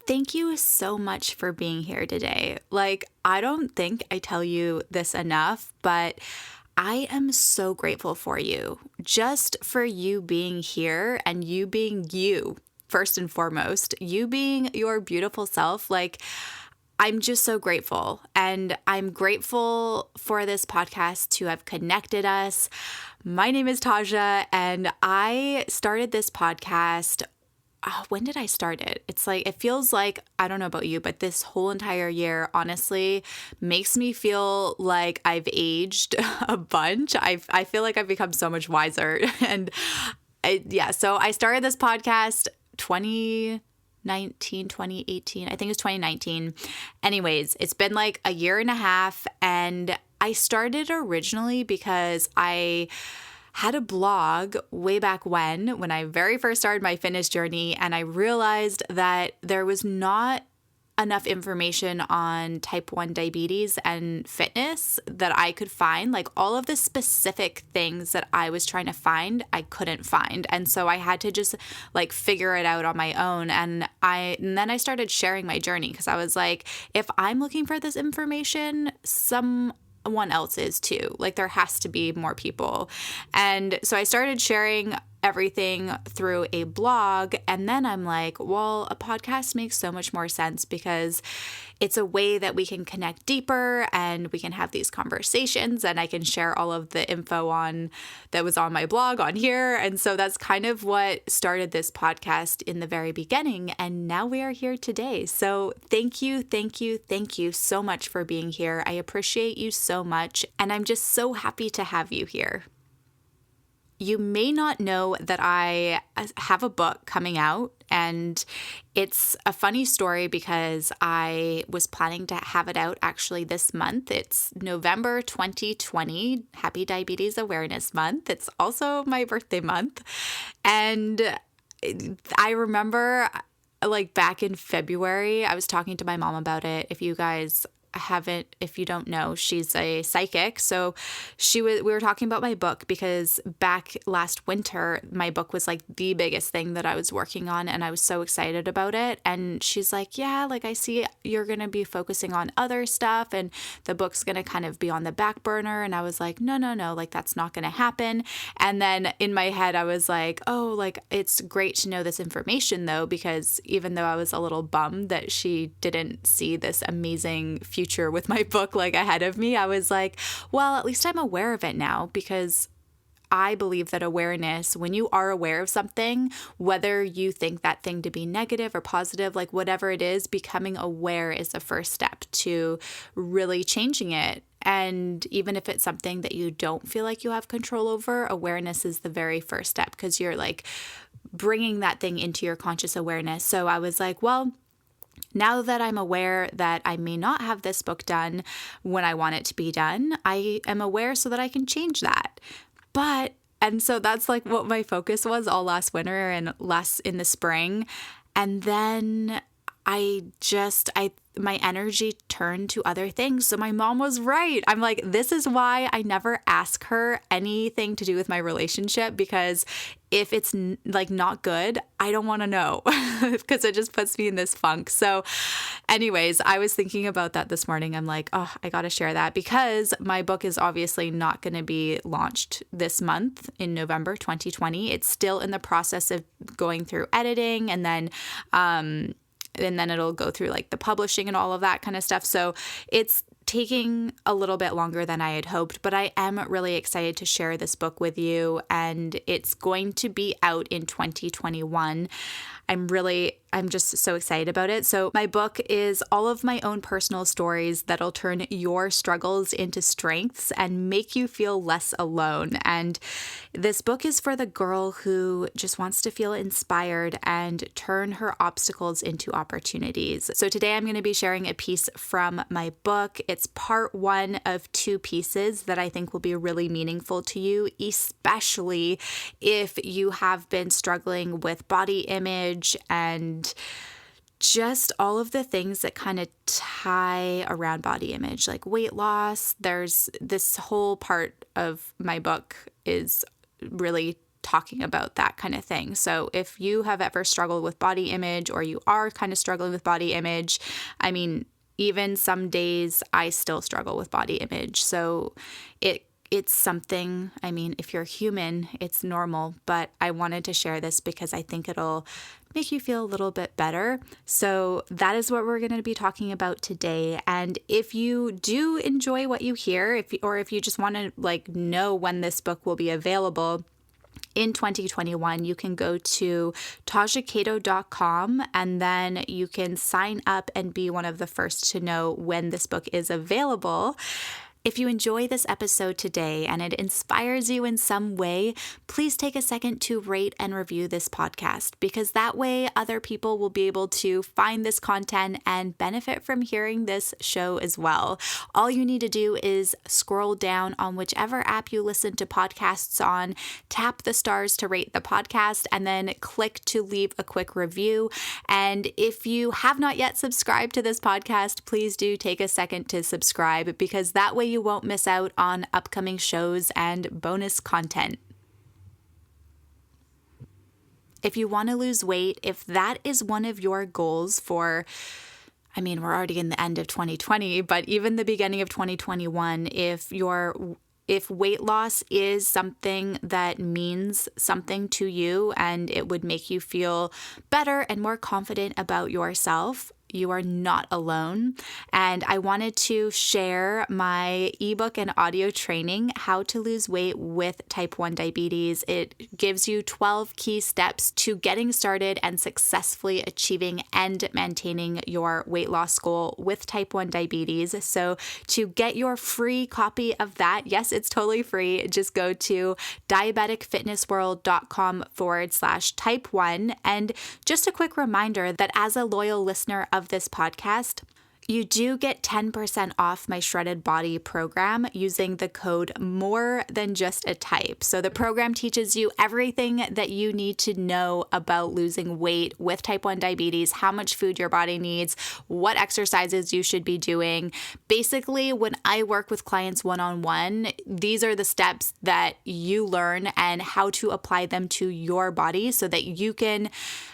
Thank you so much for being here today. Like, I don't think I tell you this enough, but I am so grateful for you. Just for you being here and you being you, first and foremost, you being your beautiful self. Like, I'm just so grateful. And I'm grateful for this podcast to have connected us. My name is Taja, and I started this podcast. When did I start it? It's like, it feels like, I don't know about you, but this whole entire year, honestly, makes me feel like I've aged a bunch. I feel like I've become so much wiser. And so I started this podcast 2018. I think it was 2019. Anyways, it's been like a year and a half, and I started originally because I had a blog way back when I very first started my fitness journey, and I realized that there was not enough information on type 1 diabetes and fitness that I could find. Like, all of the specific things that I was trying to find, I couldn't find. And so I had to just like figure it out on my own. And then I started sharing my journey, because I was like, if I'm looking for this information, someone else is too. Like, there has to be more people. And so I started sharing everything through a blog. And then I'm like, well, a podcast makes so much more sense, because it's a way that we can connect deeper and we can have these conversations, and I can share all of the info that was on my blog on here. And so that's kind of what started this podcast in the very beginning. And now we are here today. So thank you so much for being here. I appreciate you so much. And I'm just so happy to have you here. You may not know that I have a book coming out, and it's a funny story because I was planning to have it out actually this month. It's November 2020, Happy Diabetes Awareness Month. It's also my birthday month. And I remember, like, back in February, I was talking to my mom about it. If you don't know, she's a psychic. So we were talking about my book, because back last winter, my book was like the biggest thing that I was working on, and I was so excited about it. And she's like, yeah, like, I see you're going to be focusing on other stuff, and the book's going to kind of be on the back burner. And I was like, no, like, that's not going to happen. And then in my head, I was like, oh, like, it's great to know this information though, because even though I was a little bummed that she didn't see this amazing future with my book like ahead of me, I was like, well, at least I'm aware of it now, because I believe that awareness, when you are aware of something, whether you think that thing to be negative or positive, like whatever it is, becoming aware is the first step to really changing it. And even if it's something that you don't feel like you have control over, awareness is the very first step, because you're like bringing that thing into your conscious awareness. So I was like, well, now that I'm aware that I may not have this book done when I want it to be done, I am aware so that I can change that. And so that's like what my focus was all last winter and in the spring. And then my energy turned to other things. So my mom was right. I'm like, this is why I never ask her anything to do with my relationship, because if it's like not good, I don't want to know, because it just puts me in this funk. So anyways, I was thinking about that this morning. I'm like, oh, I got to share that, because my book is obviously not going to be launched this month in November 2020. It's still in the process of going through editing, and then it'll go through like the publishing and all of that kind of stuff. So it's taking a little bit longer than I had hoped, but I am really excited to share this book with you, and it's going to be out in 2021. I'm just so excited about it. So my book is all of my own personal stories that'll turn your struggles into strengths and make you feel less alone. And this book is for the girl who just wants to feel inspired and turn her obstacles into opportunities. So today I'm going to be sharing a piece from my book. It's part 1 of 2 pieces that I think will be really meaningful to you, especially if you have been struggling with body image and just all of the things that kind of tie around body image, like weight loss. There's this whole part of my book is really talking about that kind of thing. So if you have ever struggled with body image, or you are kind of struggling with body image, I mean, even some days I still struggle with body image. So it's something, I mean, if you're human, it's normal, but I wanted to share this because I think it'll make you feel a little bit better. So that is what we're going to be talking about today. And if you do enjoy what you hear, if you just want to know when this book will be available in 2021, you can go to TajaCato.com, and then you can sign up and be one of the first to know when this book is available. If you enjoy this episode today and it inspires you in some way, please take a second to rate and review this podcast, because that way other people will be able to find this content and benefit from hearing this show as well. All you need to do is scroll down on whichever app you listen to podcasts on, tap the stars to rate the podcast, and then click to leave a quick review. And if you have not yet subscribed to this podcast, please do take a second to subscribe, because that way you won't miss out on upcoming shows and bonus content. If you want to lose weight, if that is one of your goals for, I mean, we're already in the end of 2020, but even the beginning of 2021, if weight loss is something that means something to you and it would make you feel better and more confident about yourself, you are not alone. And I wanted to share my ebook and audio training, How to Lose Weight with Type 1 Diabetes. It gives you 12 key steps to getting started and successfully achieving and maintaining your weight loss goal with Type 1 diabetes. So to get your free copy of that, yes, it's totally free. Just go to diabeticfitnessworld.com/type1. And just a quick reminder that as a loyal listener of this podcast, you do get 10% off my Shredded Body program using the code More Than Just a Type. So the program teaches you everything that you need to know about losing weight with type 1 diabetes, how much food your body needs, what exercises you should be doing. Basically, when I work with clients one-on-one, these are the steps that you learn and how to apply them to your body so that you can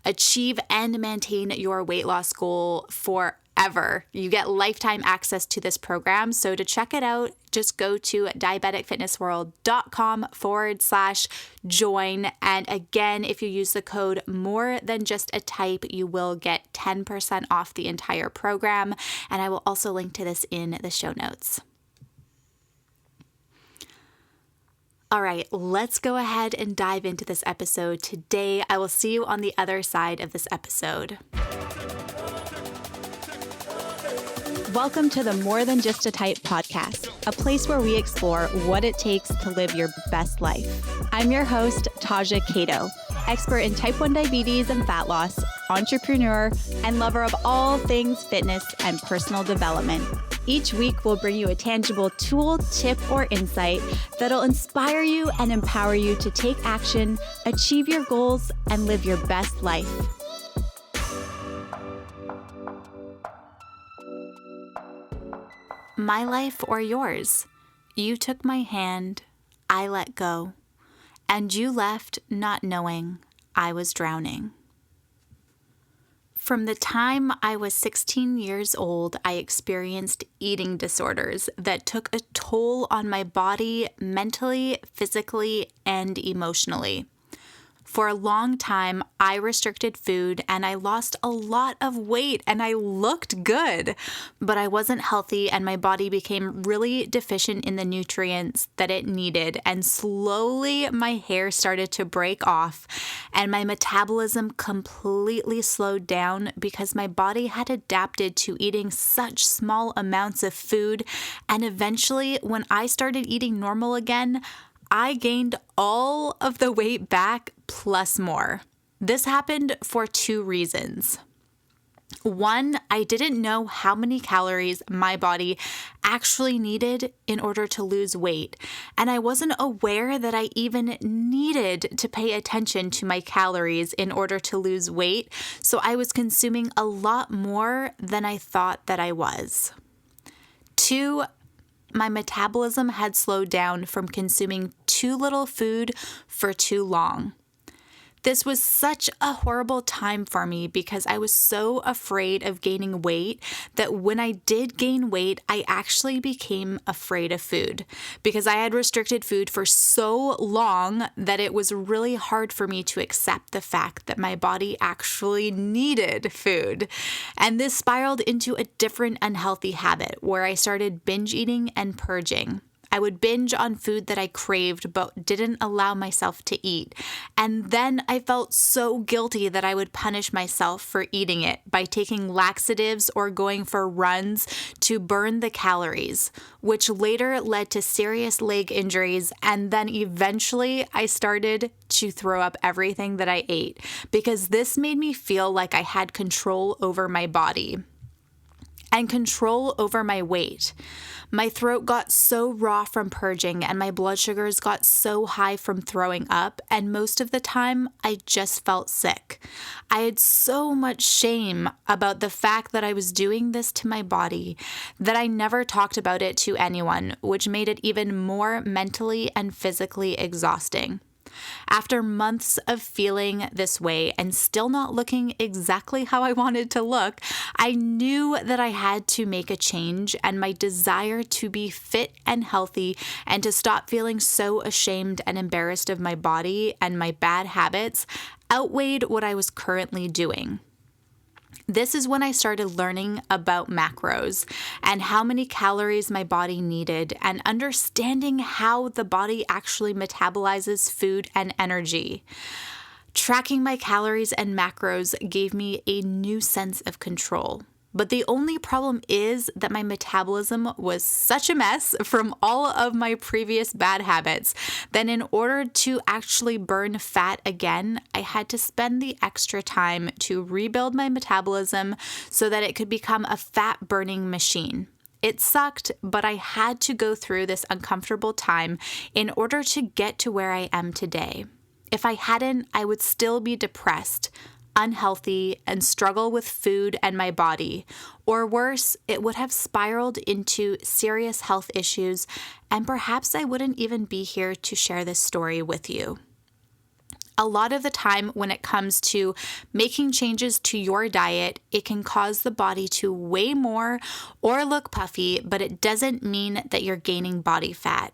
achieve and maintain your weight loss goal forever. You get lifetime access to this program. So to check it out, just go to diabeticfitnessworld.com/join. And again, if you use the code More Than Just a Type, you will get 10% off the entire program. And I will also link to this in the show notes. All right, let's go ahead and dive into this episode today. I will see you on the other side of this episode. Welcome to the More Than Just a Type podcast, a place where we explore what it takes to live your best life. I'm your host, Taja Cato, expert in type 1 diabetes and fat loss, entrepreneur, and lover of all things fitness and personal development. Each week, we'll bring you a tangible tool, tip, or insight that'll inspire you and empower you to take action, achieve your goals, and live your best life. My life or yours? You took my hand, I let go, and you left not knowing I was drowning. From the time I was 16 years old, I experienced eating disorders that took a toll on my body mentally, physically, and emotionally. For a long time, I restricted food and I lost a lot of weight and I looked good, but I wasn't healthy and my body became really deficient in the nutrients that it needed. And slowly my hair started to break off and my metabolism completely slowed down because my body had adapted to eating such small amounts of food. And eventually, when I started eating normal again, I gained all of the weight back plus more. This happened for two reasons. One, I didn't know how many calories my body actually needed in order to lose weight, and I wasn't aware that I even needed to pay attention to my calories in order to lose weight, so I was consuming a lot more than I thought that I was. Two, my metabolism had slowed down from consuming too little food for too long. This was such a horrible time for me because I was so afraid of gaining weight that when I did gain weight, I actually became afraid of food because I had restricted food for so long that it was really hard for me to accept the fact that my body actually needed food. And this spiraled into a different unhealthy habit where I started binge eating and purging. I would binge on food that I craved but didn't allow myself to eat. And then I felt so guilty that I would punish myself for eating it by taking laxatives or going for runs to burn the calories, which later led to serious leg injuries. And then eventually I started to throw up everything that I ate because this made me feel like I had control over my body and control over my weight. My throat got so raw from purging and my blood sugars got so high from throwing up, and most of the time I just felt sick. I had so much shame about the fact that I was doing this to my body that I never talked about it to anyone, which made it even more mentally and physically exhausting. After months of feeling this way and still not looking exactly how I wanted to look, I knew that I had to make a change, and my desire to be fit and healthy and to stop feeling so ashamed and embarrassed of my body and my bad habits outweighed what I was currently doing. This is when I started learning about macros and how many calories my body needed and understanding how the body actually metabolizes food and energy. Tracking my calories and macros gave me a new sense of control. But the only problem is that my metabolism was such a mess from all of my previous bad habits that in order to actually burn fat again, I had to spend the extra time to rebuild my metabolism so that it could become a fat burning machine. It sucked, but I had to go through this uncomfortable time in order to get to where I am today. If I hadn't, I would still be depressed, unhealthy, and struggle with food and my body. Or worse, it would have spiraled into serious health issues, and perhaps I wouldn't even be here to share this story with you. A lot of the time when it comes to making changes to your diet, it can cause the body to weigh more or look puffy, but it doesn't mean that you're gaining body fat.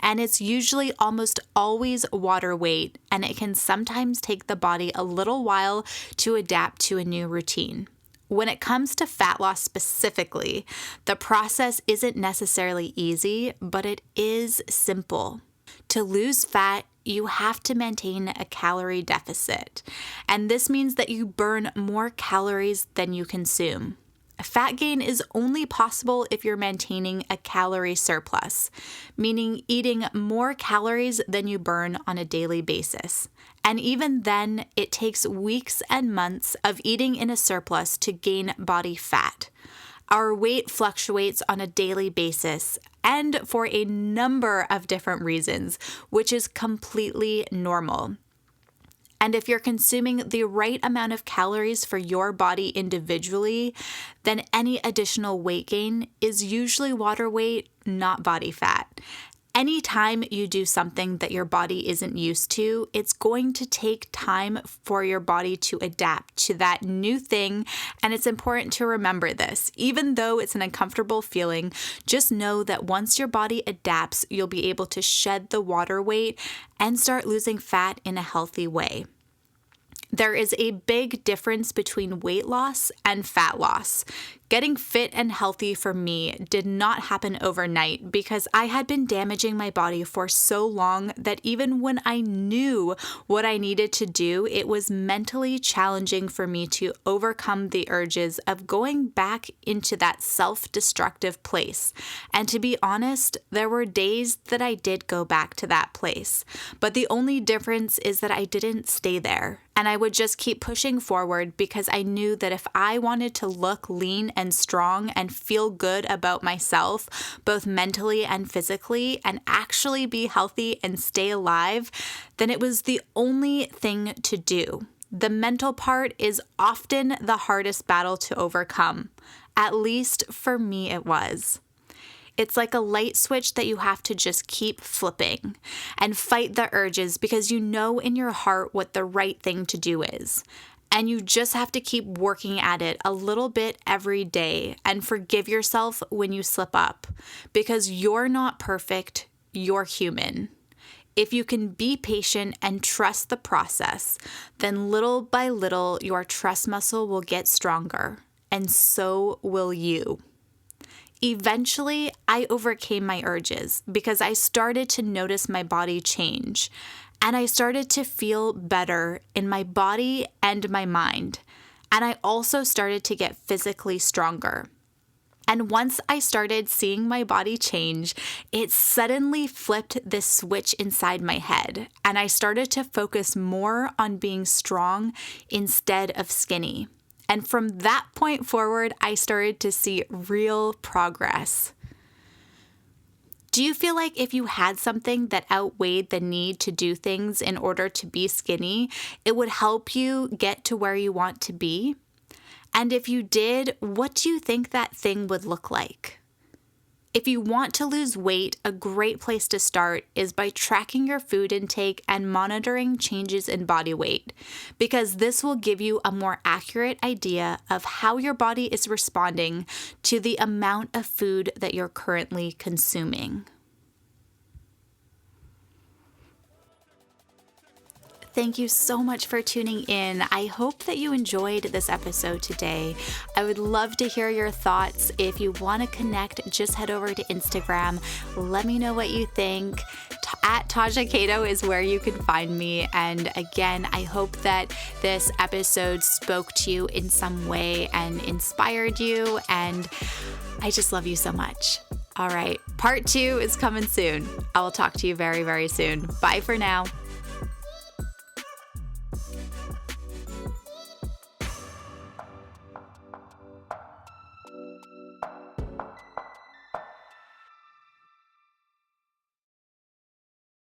And it's usually almost always water weight, and it can sometimes take the body a little while to adapt to a new routine. When it comes to fat loss specifically, the process isn't necessarily easy, but it is simple. To lose fat, you have to maintain a calorie deficit, and this means that you burn more calories than you consume. Fat gain is only possible if you're maintaining a calorie surplus, meaning eating more calories than you burn on a daily basis. And even then, it takes weeks and months of eating in a surplus to gain body fat. Our weight fluctuates on a daily basis and for a number of different reasons, which is completely normal. And if you're consuming the right amount of calories for your body individually, then any additional weight gain is usually water weight, not body fat. Anytime you do something that your body isn't used to, it's going to take time for your body to adapt to that new thing. And it's important to remember this. Even though it's an uncomfortable feeling, just know that once your body adapts, you'll be able to shed the water weight and start losing fat in a healthy way. There is a big difference between weight loss and fat loss. Getting fit and healthy for me did not happen overnight because I had been damaging my body for so long that even when I knew what I needed to do, it was mentally challenging for me to overcome the urges of going back into that self-destructive place. And to be honest, there were days that I did go back to that place. But the only difference is that I didn't stay there. And I would just keep pushing forward because I knew that if I wanted to look lean and strong and feel good about myself, both mentally and physically, and actually be healthy and stay alive, then it was the only thing to do. The mental part is often the hardest battle to overcome. At least for me, it was. It's like a light switch that you have to just keep flipping and fight the urges because you know in your heart what the right thing to do is. And you just have to keep working at it a little bit every day and forgive yourself when you slip up because you're not perfect, you're human. If you can be patient and trust the process, then little by little your trust muscle will get stronger, and so will you. Eventually, I overcame my urges because I started to notice my body change. And I started to feel better in my body and my mind. And I also started to get physically stronger. And once I started seeing my body change, it suddenly flipped this switch inside my head. And I started to focus more on being strong instead of skinny. And from that point forward, I started to see real progress. Do you feel like if you had something that outweighed the need to do things in order to be skinny, it would help you get to where you want to be? And if you did, what do you think that thing would look like? If you want to lose weight, a great place to start is by tracking your food intake and monitoring changes in body weight, because this will give you a more accurate idea of how your body is responding to the amount of food that you're currently consuming. Thank you so much for tuning in. I hope that you enjoyed this episode today. I would love to hear your thoughts. If you want to connect, just head over to Instagram. Let me know what you think. At Taja Cato is where you can find me. And again, I hope that this episode spoke to you in some way and inspired you. And I just love you so much. All right, part 2 is coming soon. I will talk to you very, very soon. Bye for now.